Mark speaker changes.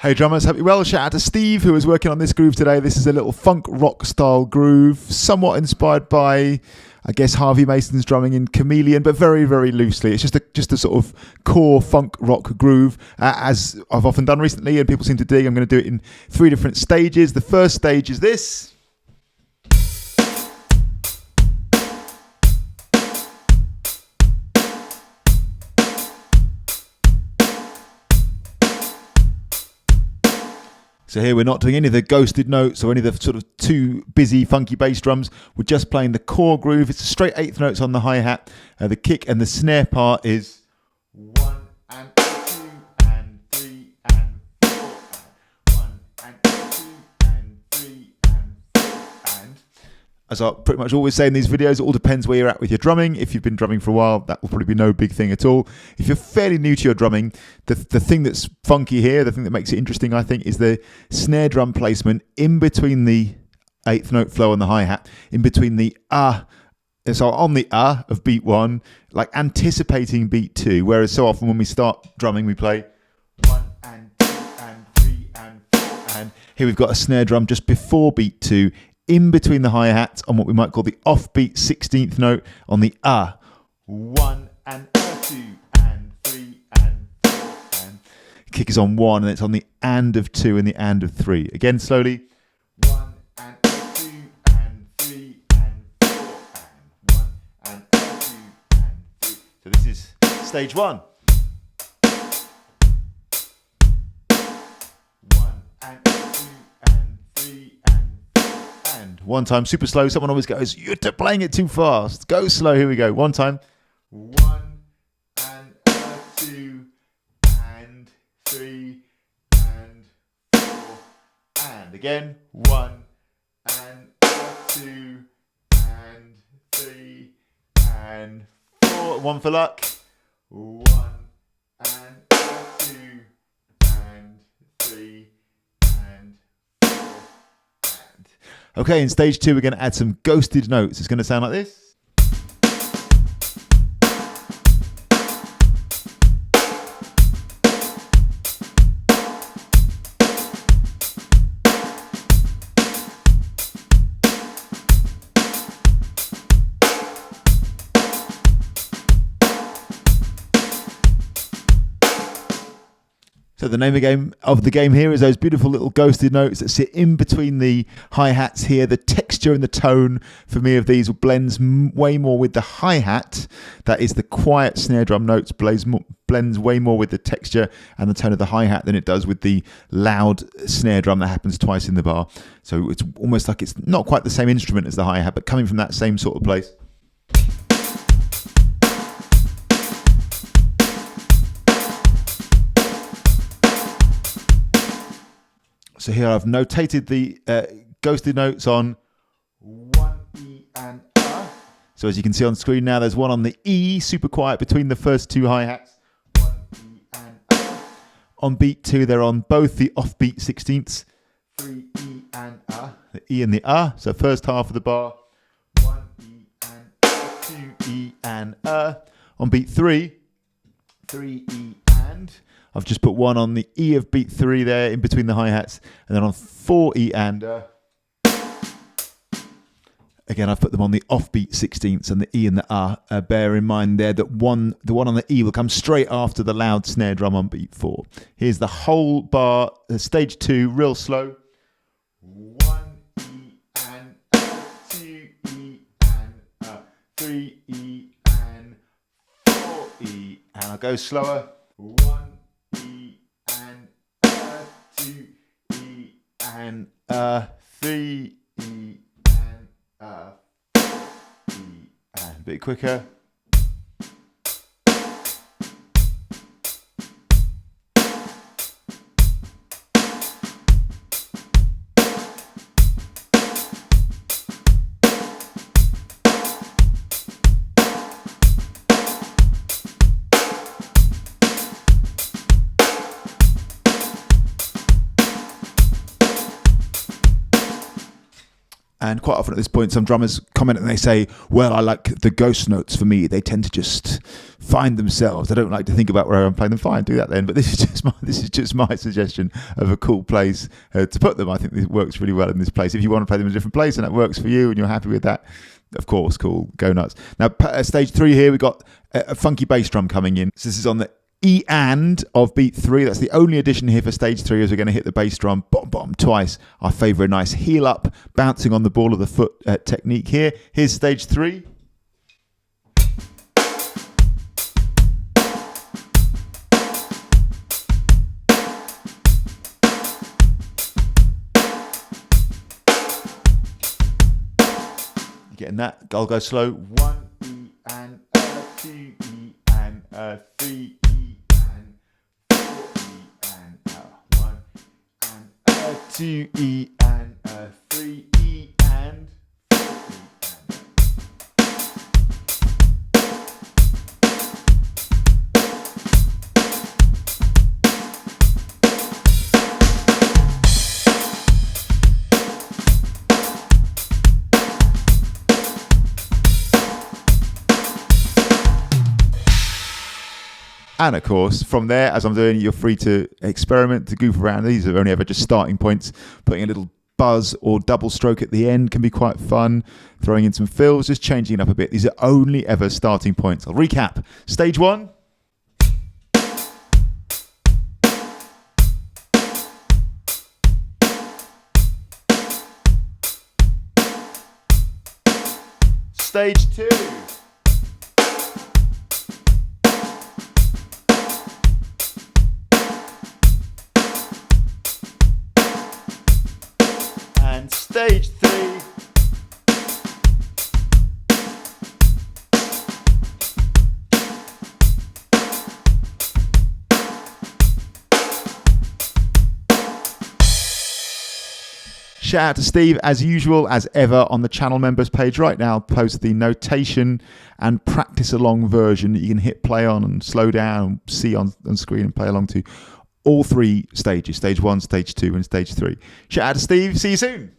Speaker 1: Hey drummers, hope you're well. Shout out to Steve who is working on this groove today. This is a little funk rock style groove, somewhat inspired by, I guess, Harvey Mason's drumming in Chameleon, but very, very loosely. It's just a sort of core funk rock groove, as I've often done recently and people seem to dig. I'm going to do it in 3 different stages. The first stage is this. So here we're not doing any of the ghosted notes or any of the sort of too busy funky bass drums. We're just playing the core groove. It's straight 8th notes on the hi-hat. The kick and the snare part is 1 and 2 and 3 and 4 and 1 and 2 and 3 and 4 and... As I pretty much always say in these videos, it all depends where you're at with your drumming. If you've been drumming for a while, that will probably be no big thing at all. If you're fairly new to your drumming, the thing that's funky here, the thing that makes it interesting, I think, is the snare drum placement in between the 8th note flow and the hi-hat, in between the so on the of beat 1, like anticipating beat 2, whereas so often when we start drumming, we play 1 and 2 and 3 and 4, and here we've got a snare drum just before beat 2, in between the hi-hat on what we might call the offbeat 16th note on the 1 and 2 and 3 and 4 and kick is on 1 and it's on the and of 2 and the and of 3. Again slowly. 1 and 2 and 3 and 4 and 1 and 2 and 3. So this is stage 1. 1 and 2 and 3 and one time, super slow. Someone always goes, "You're playing it too fast. Go slow." Here we go. One time. 1 and 2 and 3 and 4 and again. 1 and 2 and 3 and 4. 1 for luck. 1 and 2 and 3 and 4. Okay, in stage 2, we're going to add some ghosted notes. It's going to sound like this. So the name of the game here is those beautiful little ghosted notes that sit in between the hi-hats here. The texture and the tone for me of these blends way more with the hi-hat. That is the quiet snare drum notes blends way more with the texture and the tone of the hi-hat than it does with the loud snare drum that happens twice in the bar. So it's almost like it's not quite the same instrument as the hi-hat, but coming from that same sort of place. So here I've notated the ghosted notes on 1 E and So as you can see on screen now, there's one on the E, super quiet between the first 2 hi-hats. 1 E and On beat 2, they're on both the offbeat 16ths. 3 E and the E and the So first half of the bar. 1 E and 2 E and On beat 3, 3 E and I've just put 1 on the E of beat 3 there in between the hi-hats, and then on 4 E and again I've put them on the offbeat 16ths and the E and the bear in mind there that the one on the E will come straight after the loud snare drum on beat 4. Here's the whole bar, stage 2, real slow. 1 E and 2 E and 3 E and 4 E, and I'll go slower. 1 E and 2 E and 3 E and 4 E and a bit quicker. And quite often at this point, some drummers comment and they say, well, I like the ghost notes for me. They tend to just find themselves. I don't like to think about where I'm playing them. Fine, do that then. But this is just my suggestion of a cool place to put them. I think this works really well in this place. If you want to play them in a different place and that works for you and you're happy with that, of course, cool, go nuts. Now, stage 3 here, we've got a funky bass drum coming in. So this is on the E and of beat 3. That's the only addition here for stage 3, as we're going to hit the bass drum bom bom twice. Our favourite nice heel up, bouncing on the ball of the foot technique here. Here's stage 3. Getting that? I'll go slow. 1 E and a 2 E and a 3 E and 4 E and a 1 and a 2 E and a 3 E and 4 E and And of course, from there, as I'm doing, you're free to experiment, to goof around. These are only ever just starting points. Putting a little buzz or double stroke at the end can be quite fun. Throwing in some fills, just changing it up a bit. These are only ever starting points. I'll recap. Stage 1. Stage 2. And stage 3. Shout out to Steve, as usual, as ever, on the channel members page right now. Post the notation and practice along version that you can hit play on and slow down and see on screen and play along to all 3 stages, stage 1, stage 2 and stage 3. Shout out to Steve. See you soon.